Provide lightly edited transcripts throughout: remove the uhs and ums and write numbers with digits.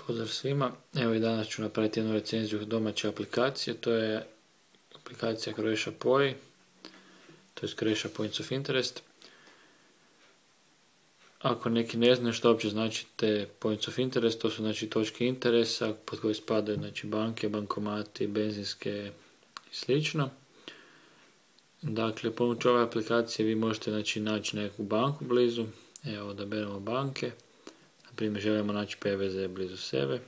Pozdrav svima, evo i danas ću napraviti jednu recenziju domaće aplikacije, to je aplikacija Croatia Poi, to je Croatia Points of Interest. Ako neki ne znaju što uopće znači te Points of Interest, to su znači točke interesa pod koje spadaju znači banke, bankomati, benzinske i slično. Dakle, pomoću ove aplikacije vi možete znači naći neku banku blizu, evo odaberemo banke. Naprimjer, želimo naći PBZ blizu sebe,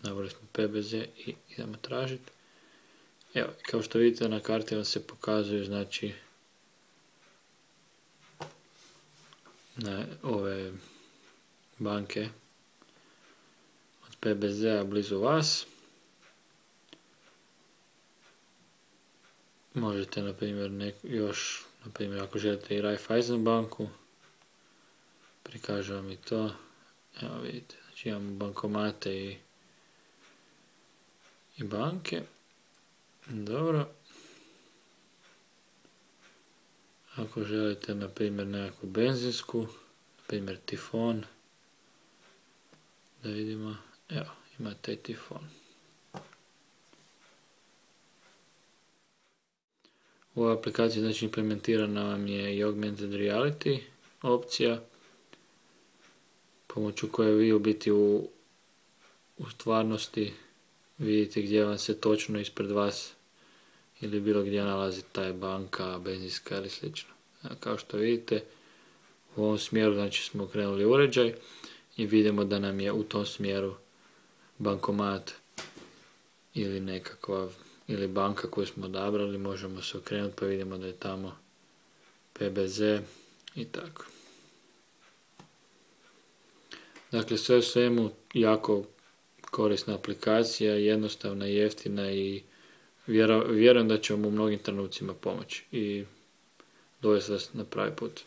nabrali smo PBZ i idemo tražiti. Evo, kao što vidite na karti vam se pokazuju znači ove banke od PBZ-a blizu vas. Možete na primjer ako želite i Raiffeisen banku, prikažu vam i to. Evo vidite, znači imamo bankomate i banke. Dobro. Ako želite na primjer nekakvu benzinsku, na primjer Tifon, da vidimo, evo imate i Tifon. U ovoj aplikaciji znači implementirana vam je i augmented reality opcija, pomoću koje vi u biti u stvarnosti vidite gdje vam se točno ispred vas ili bilo gdje nalazi taj banka, benzinska ili slično. Kao što vidite, u ovom smjeru znači smo okrenuli uređaj i vidimo da nam je u tom smjeru bankomat ili nekakva ili banka koju smo odabrali, možemo se okrenuti pa vidimo da je tamo PBZ i tako. Dakle, sve u svemu jako korisna aplikacija, jednostavna, jeftina i vjerujem da će vam u mnogim trenucima pomoći i dovesti vas na pravi put.